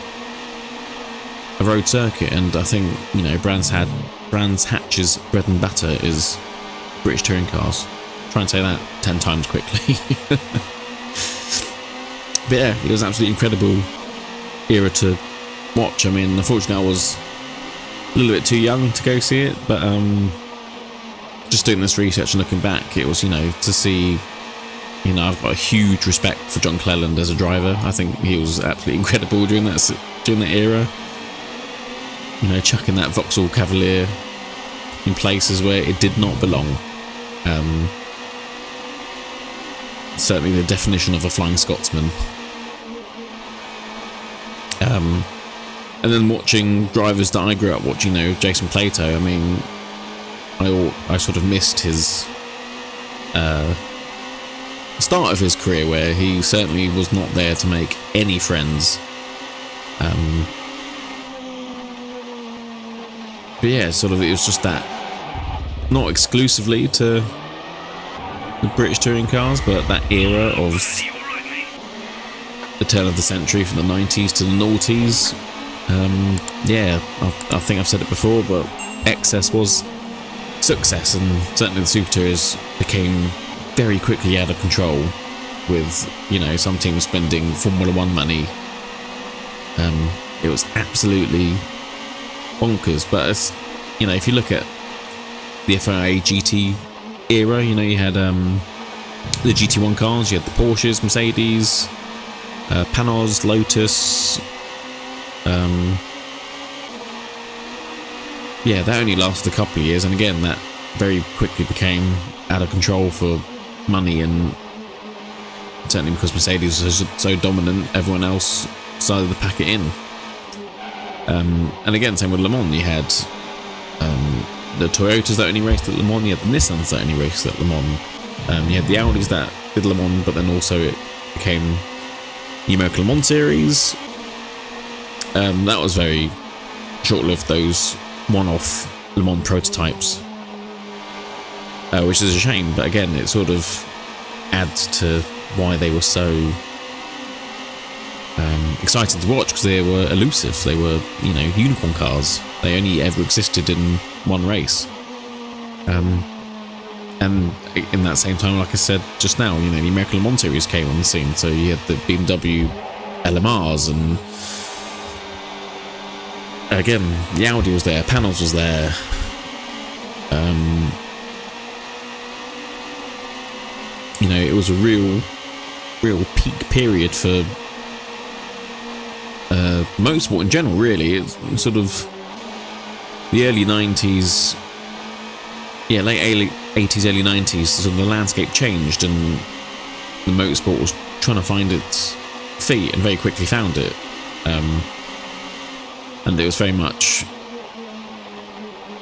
a road circuit, and I think, you know, Brands Hatch's bread and butter is British touring cars. Try and say that 10 times quickly. But yeah, it was an absolutely incredible era to watch. I mean, unfortunately I was a little bit too young to go see it, but just doing this research and looking back, it was, you know, to see, you know, I've got a huge respect for John Cleland as a driver. I think he was absolutely incredible during that era. You know, chucking that Vauxhall Cavalier in places where it did not belong. Certainly the definition of a Flying Scotsman. And then watching drivers that I grew up watching, you know, Jason Plato, I mean, I sort of missed his start of his career, where he certainly was not there to make any friends. But yeah, sort of, it was just that, not exclusively to the British touring cars, but that era of the turn of the century, from the 90s to the noughties. Yeah, I think I've said it before, but excess was success, and certainly the Supertourers became very quickly out of control, with, you know, some teams spending Formula 1 money. It was absolutely bonkers. But it's, you know, if you look at the FIA GT era, you know, you had the GT1 cars, you had the Porsches, Mercedes, Panos, Lotus. Yeah, that only lasted a couple of years, and again, that very quickly became out of control for money, and certainly because Mercedes was so dominant, everyone else decided to pack it in. And again, same with Le Mans. You had the Toyotas that only raced at Le Mans, you had the Nissans that only raced at Le Mans, you had the Audis that did Le Mans, but then also it became Numerical Le Mans Series. That was very short-lived, those one-off Le Mans prototypes, which is a shame, but again, it sort of adds to why they were so exciting to watch, because they were elusive. They were, you know, unicorn cars. They only ever existed in one race. And in that same time, like I said just now, you know, the American Le Mans Series came on the scene, so you had the BMW LMRs, and again, the Audi was there, Panels was there. You know, it was a real peak period for motorsport in general, really. It's sort of the early 90s, yeah, late 80s, early 90s, sort of the landscape changed, and the motorsport was trying to find its feet, and very quickly found it. And it was very much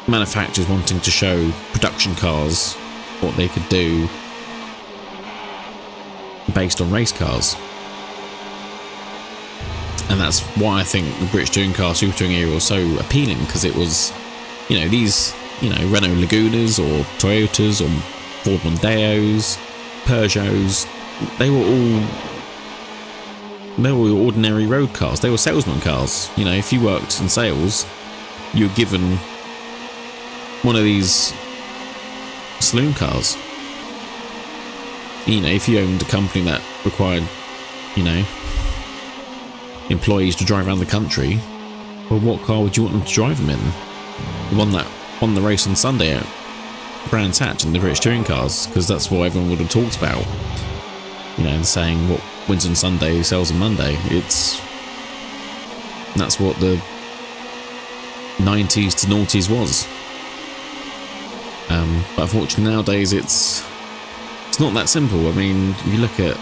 manufacturers wanting to show production cars what they could do based on race cars. And that's why I think the British touring car, super touring era was so appealing, because it was, you know, these, you know, Renault Lagunas or Toyotas or Ford Mondeos, Peugeots, they were all ordinary road cars. They were salesman cars. You know, if you worked in sales, you were given one of these saloon cars. You know, if you owned a company that required, you know, employees to drive around the country, well, what car would you want them to drive them in? The one that won the race on Sunday at Brands Hatch and the British touring cars, because that's what everyone would have talked about. You know, and saying what wins on Sunday sells on Monday. That's what the 90s to noughties was. But unfortunately nowadays it's not that simple. I mean, if you look at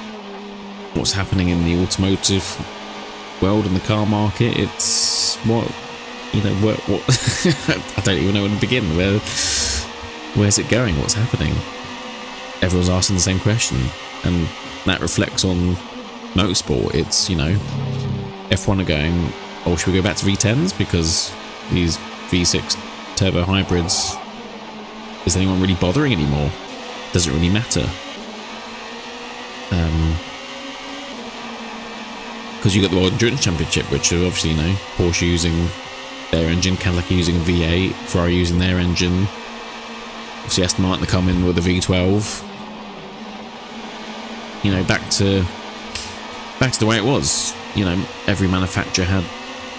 what's happening in the automotive world and the car market, it's what I don't even know where to begin. Where's it going? What's happening? Everyone's asking the same question, and that reflects on motorsport. It's, you know, F1 are going, oh, should we go back to V10s because these V6 turbo hybrids, is anyone really bothering anymore? Does it really matter? Because you got the World Endurance Championship, which are obviously, you know, Porsche using their engine, Cadillac using a V8, Ferrari using their engine, obviously Aston Martin come in with a V12. You know, back to the way it was. You know, every manufacturer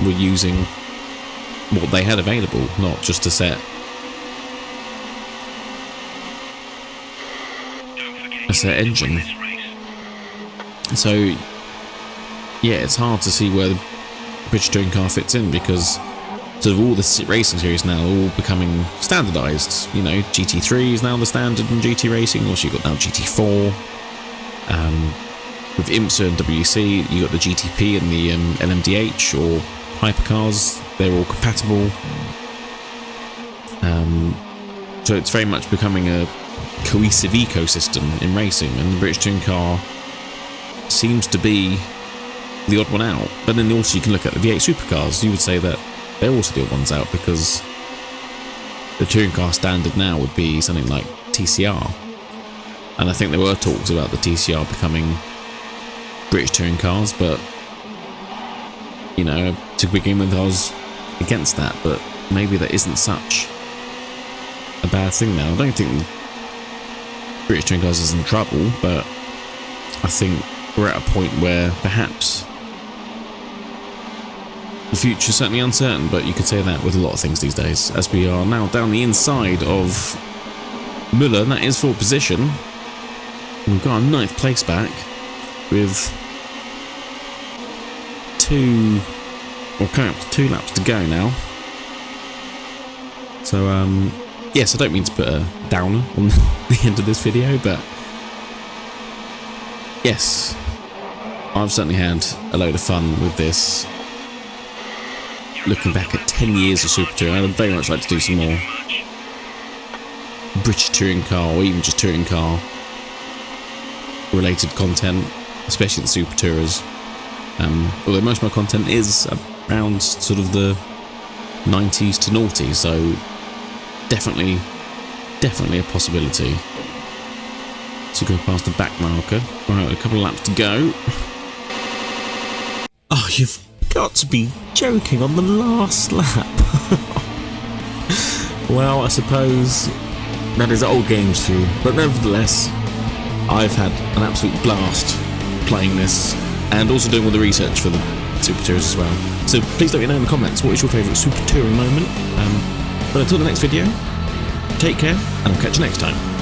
were using what they had available, not just a set engine. So yeah, it's hard to see where the British touring car fits in, because sort of all the racing series now are all becoming standardised. You know, GT3 is now the standard in GT racing. Also, you've got now GT4. With IMSA and WC, you got the GTP and the LMDH or hypercars. They're all compatible. So it's very much becoming a cohesive ecosystem in racing, and the British touring car seems to be the odd one out. But then also you can look at the V8 supercars. You would say that they're also the odd ones out, because the touring car standard now would be something like TCR. And I think there were talks about the TCR becoming British touring cars, but, you know, to begin with I was against that, but maybe that isn't such a bad thing now. I don't think British touring cars is in trouble, but I think we're at a point where perhaps the future is certainly uncertain, but you could say that with a lot of things these days, as we are now down the inside of Muller, and that is for position. We've got our 9th place back with coming up to 2 laps to go now. So yes, I don't mean to put a downer on the end of this video, but yes, I've certainly had a load of fun with this. Looking back at 10 years of Super Touring, I'd very much like to do some more British touring car, or even just touring car related content. especially the Supertourers. Although most of my content is around sort of the 90s to noughties, so definitely a possibility. To go past the back marker. Right, a couple of laps to go. Oh, you've got to be joking on the last lap. Well, I suppose that is old games for you, but nevertheless, I've had an absolute blast playing this and also doing all the research for the Supertourers as well. So please let me know in the comments what is your favourite Super Touring moment. But until the next video, take care and I'll catch you next time.